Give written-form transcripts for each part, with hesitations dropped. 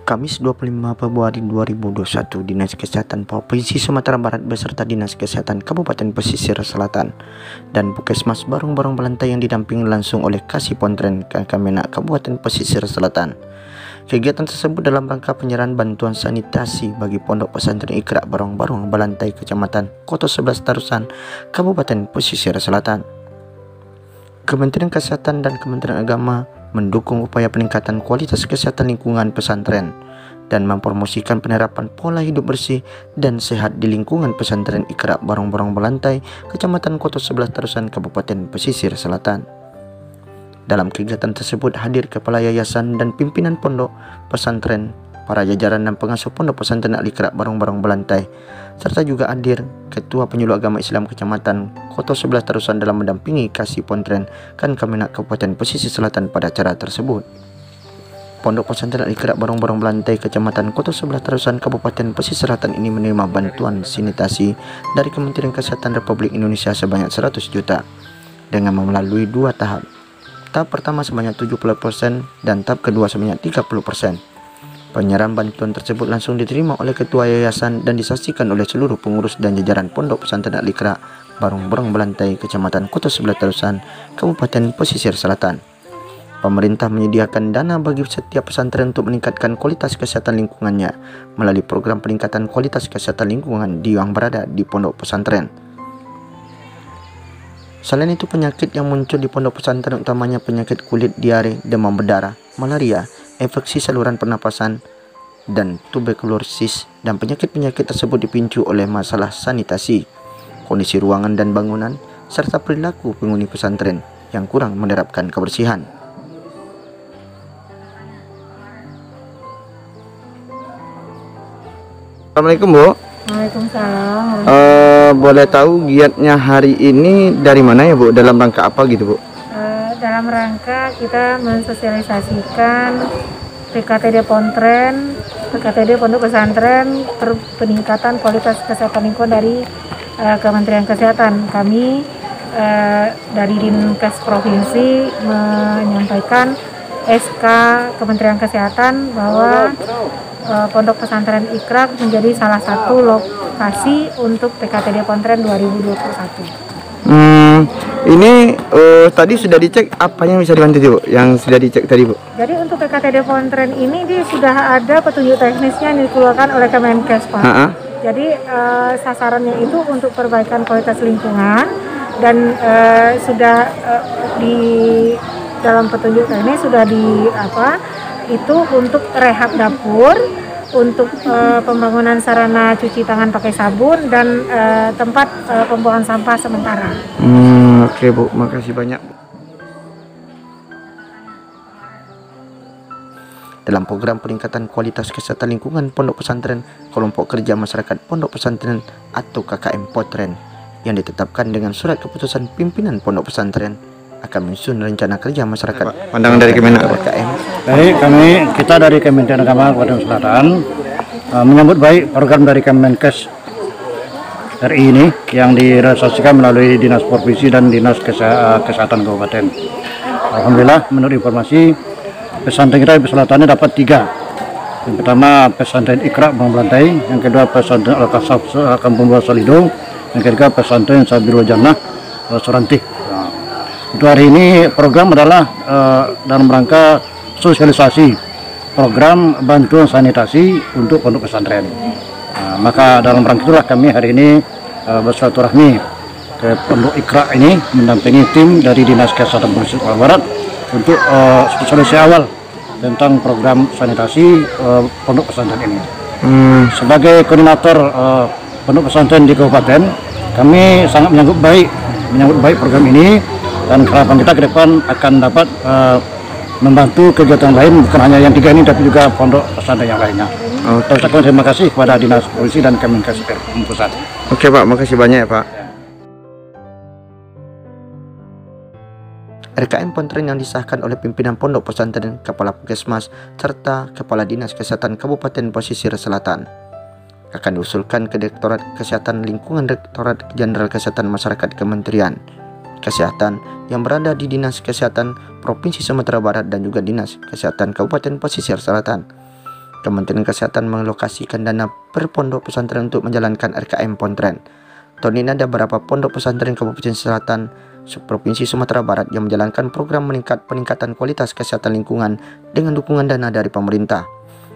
Kamis 25 Februari 2021, Dinas Kesehatan Provinsi Sumatera Barat beserta Dinas Kesehatan Kabupaten Pesisir Selatan dan Puskesmas Barong-Barong Belantai yang didampingi langsung oleh Kasih Pontren Kemenak Kabupaten Pesisir Selatan. Kegiatan tersebut dalam rangka penyerahan bantuan sanitasi bagi Pondok Pesantren Iqra Barong-Barong Belantai, Kecamatan Koto 11 Tarusan, Kabupaten Pesisir Selatan. Kementerian Kesehatan dan Kementerian Agama mendukung upaya peningkatan kualitas kesehatan lingkungan pesantren dan mempromosikan penerapan pola hidup bersih dan sehat di lingkungan pesantren Iqra Barong-Barong Belantai, Kecamatan Koto 11 Tarusan, Kabupaten Pesisir Selatan. Dalam kegiatan tersebut hadir kepala yayasan dan pimpinan pondok pesantren, para jajaran dan pengasuh pondok pesantren Iqra Barong-Barong Belantai, serta juga hadir Ketua Penyuluh Agama Islam Kecamatan Koto 11 Tarusan dalam mendampingi Kasih Pontren Kemenak Kabupaten Pesisir Selatan pada acara tersebut. Pondok Pesantren Iqra Barong-Barong Belantai, Kecamatan Koto 11 Tarusan, Kabupaten Pesisir Selatan ini menerima bantuan sanitasi dari Kementerian Kesehatan Republik Indonesia sebanyak 100 juta dengan melalui dua tahap. Tahap pertama sebanyak 70% dan tahap kedua sebanyak 30%. Penyerahan bantuan tersebut langsung diterima oleh Ketua Yayasan dan disaksikan oleh seluruh pengurus dan jajaran Pondok Pesantren Iqra Barong-Barong Belantai, Kecamatan Koto 11 Tarusan, Kabupaten Pesisir Selatan. Pemerintah menyediakan dana bagi setiap pesantren untuk meningkatkan kualitas kesehatan lingkungannya melalui program peningkatan kualitas kesehatan lingkungan yang berada di pondok pesantren. Selain itu, penyakit yang muncul di pondok pesantren utamanya penyakit kulit, diare, demam berdarah, malaria, infeksi saluran pernapasan, dan tuberkulosis, dan penyakit-penyakit tersebut dipicu oleh masalah sanitasi, kondisi ruangan dan bangunan, serta perilaku penghuni pesantren yang kurang menerapkan kebersihan. Assalamualaikum, Bu. Waalaikumsalam. Boleh tahu giatnya hari ini dari mana ya, Bu? Dalam rangka apa gitu, Bu? Dalam rangka kita mensosialisasikan PKTD Pontren, PKTD Pondok Pesantren, peningkatan kualitas kesehatan lingkungan dari Kementerian Kesehatan. Kami dari Dinkes Provinsi menyampaikan SK Kementerian Kesehatan bahwa Pondok Pesantren Iqra menjadi salah satu lokasi untuk PKTD Pontren 2021. Ini tadi sudah dicek apa yang bisa dibantu, Bu? Yang sudah dicek tadi, Bu? Jadi untuk PKTD Pontren ini sudah ada petunjuk teknisnya yang dikeluarkan oleh Kemenkes, Pak. Jadi sasarannya itu untuk perbaikan kualitas lingkungan dan sudah di dalam petunjuk teknis sudah itu untuk rehab dapur, untuk pembangunan sarana cuci tangan pakai sabun, dan tempat pembuangan sampah sementara. Oke, Bu, makasih banyak. Dalam program peningkatan kualitas kesehatan lingkungan Pondok Pesantren, Kelompok Kerja Masyarakat Pondok Pesantren atau KKM Pontren yang ditetapkan dengan surat keputusan pimpinan Pondok Pesantren akan menyusun rencana kerja masyarakat. Pandangan dari Kemenak KKM. Baik, kita dari Kementerian Agama Kabupaten Selatan menyambut baik program dari Kemenkes RI ini yang direalisasikan melalui Dinas Provinsi dan Dinas Kesehatan Kabupaten. Alhamdulillah, menurut informasi pesantren kita di Selatan dapat 3. Yang pertama pesantren Iqra Barong Belantai, yang kedua pesantren Al-Kasaf Kampung Buah Salido, yang ketiga pesantren Sabirul Jannah Surantih. Untuk hari ini program adalah dalam rangka sosialisasi program bantuan sanitasi untuk pondok pesantren. Maka dalam rangka itulah kami hari ini bersilaturahmi ke pondok Iqra ini mendampingi tim dari Dinas Kesehatan Provinsi Sumatera Barat untuk sosialisasi awal tentang program sanitasi pondok pesantren ini. Sebagai koordinator pondok pesantren di kabupaten, kami sangat menyambut baik program ini. Dan harapan kita ke depan akan dapat membantu kegiatan lain, bukan hanya yang 3 ini, tapi juga pondok pesantren yang lainnya. Terima kasih kepada Dinas Polisi dan Kemenkes Pusat. Oke, Pak, makasih banyak ya, Pak. RKM Pontren yang disahkan oleh pimpinan Pondok Pesantren, Kepala Puskesmas, serta Kepala Dinas Kesehatan Kabupaten Pesisir Selatan akan diusulkan ke Direktorat Kesehatan Lingkungan Direktorat Jenderal Kesehatan Masyarakat Kementerian Kesehatan yang berada di Dinas Kesehatan Provinsi Sumatera Barat dan juga Dinas Kesehatan Kabupaten Pesisir Selatan. Kementerian Kesehatan mengalokasikan dana per pondok pesantren untuk menjalankan RKM Pontren. Tahun ini ada beberapa pondok pesantren Kabupaten Selatan, Provinsi Sumatera Barat yang menjalankan program peningkatan kualitas kesehatan lingkungan dengan dukungan dana dari pemerintah.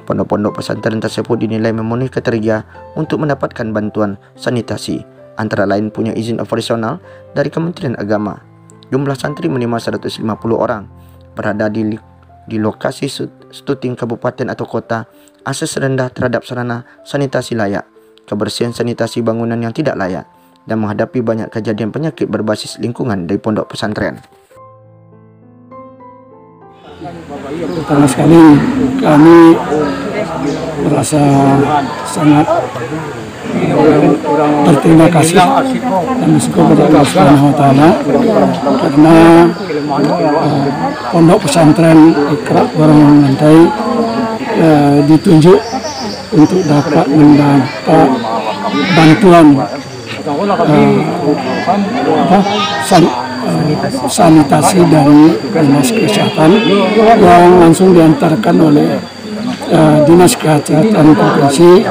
Pondok-pondok pesantren tersebut dinilai memenuhi kriteria untuk mendapatkan bantuan sanitasi, antara lain punya izin operasional dari Kementerian Agama. Jumlah santri minimal 150 orang, berada di lokasi stuting kabupaten atau kota, akses rendah terhadap sarana sanitasi layak, kebersihan sanitasi bangunan yang tidak layak, dan menghadapi banyak kejadian penyakit berbasis lingkungan dari pondok pesantren. Pertama sekali kami merasa sangat berterima kasih dan bersyukur kepada Allah Subhanahu wa Ta'ala karena pondok pesantren Iqra Barong Lantai ditunjuk untuk dapat mendapat bantuan sanitasi dari Dinas Kesehatan yang langsung diantarkan oleh Dinas Kesehatan Provinsi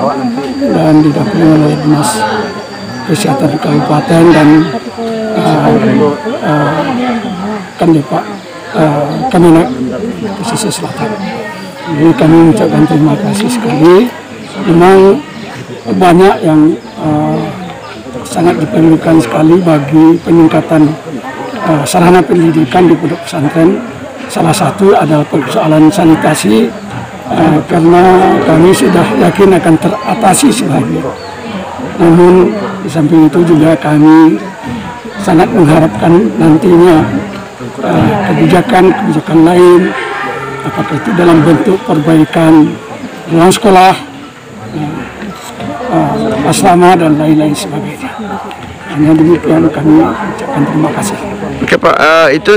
dan didampingi oleh Dinas Kesehatan Kabupaten dan Kandepak Kemenak Pesisir Selatan. Jadi kami mengucapkan terima kasih sekali. Memang banyak yang sangat diperlukan sekali bagi peningkatan sarana pendidikan di pondok pesantren. Salah satu adalah persoalan sanitasi, karena kami sudah yakin akan teratasi selagi. Namun di samping itu juga kami sangat mengharapkan nantinya kebijakan lain, apakah itu dalam bentuk perbaikan ruang sekolah, asrama dan lain-lain sebagainya. Hanya demikian kami ucapkan terima kasih. Oke Pak, itu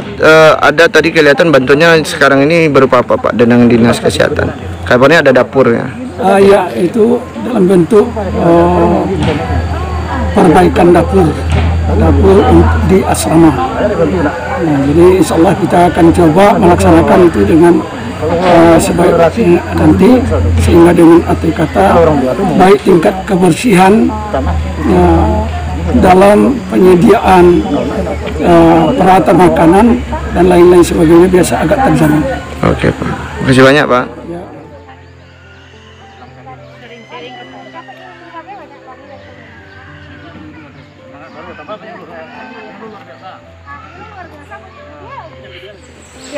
ada tadi kelihatan bantuannya sekarang ini berupa apa Pak dengan Dinas Kesehatan? Kabarnya ada dapurnya. Ya, itu dalam bentuk perbaikan dapur di asrama. Nah, jadi insya Allah kita akan coba melaksanakan itu dengan sebaik-baiknya nanti, sehingga dengan arti kata baik tingkat kebersihan dalam penyediaan peralatan makanan dan lain-lain sebagainya biasa agak terjamin. Oke Pak, terima kasih banyak Pak.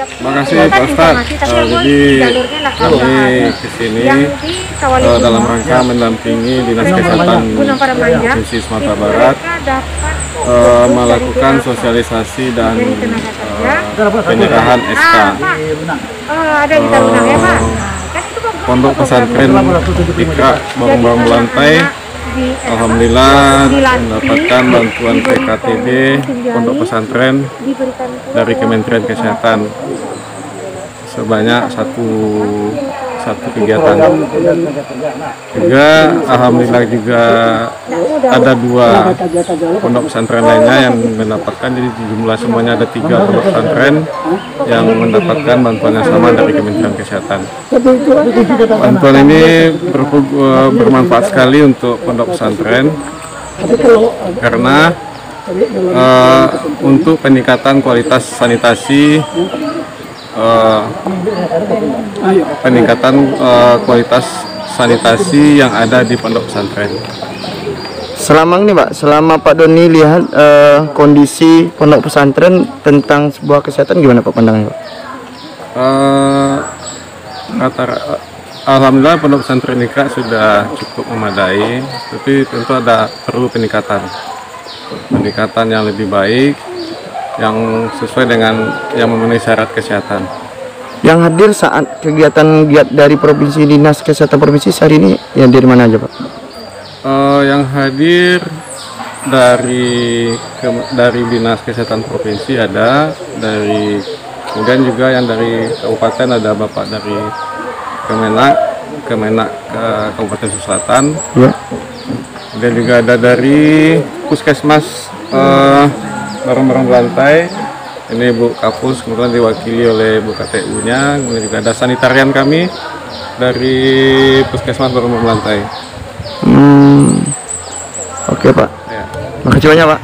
Terima kasih Pak Ustadz. Jadi kami kesini dalam rangka mendampingi Dinas Kesehatan Provinsi Sumatera Barat melakukan sosialisasi dan penyerahan SK Pondok Pesantren Iqra Barong Lantai. Alhamdulillah mendapatkan bantuan PKTB Pondok Pesantren dari Kementerian Kesehatan sebanyak satu kegiatan. Juga alhamdulillah juga ada 2 pondok pesantren lainnya yang mendapatkan, jadi jumlah semuanya ada 3 pondok pesantren yang mendapatkan bantuan yang sama dari Kementerian Kesehatan. Bantuan ini bermanfaat sekali untuk pondok pesantren karena untuk peningkatan kualitas sanitasi, yang ada di pondok pesantren. Selama ini Pak, selama Pak Doni lihat kondisi pondok pesantren tentang sebuah kesehatan gimana Pak pandangannya Pak? Alhamdulillah pondok pesantren Iqra sudah cukup memadai, tapi tentu perlu peningkatan yang lebih baik, yang sesuai dengan yang memenuhi syarat kesehatan. Yang hadir saat kegiatan giat dari Provinsi Dinas Kesehatan Provinsi hari ini yang dari mana aja Pak? Yang hadir dari Dinas Kesehatan Provinsi ada, kemudian juga yang dari kabupaten ada Bapak dari Kemenak Kabupaten Selatan. Ya. Kemudian juga ada dari Puskesmas Barong Lantai. Ini Bu Kapus kemudian diwakili oleh Bu KTU-nya. Kemudian juga ada sanitarian kami Dari Puskesmas Baru Melantai. Oke Pak. Ya. Makasih banyak Pak.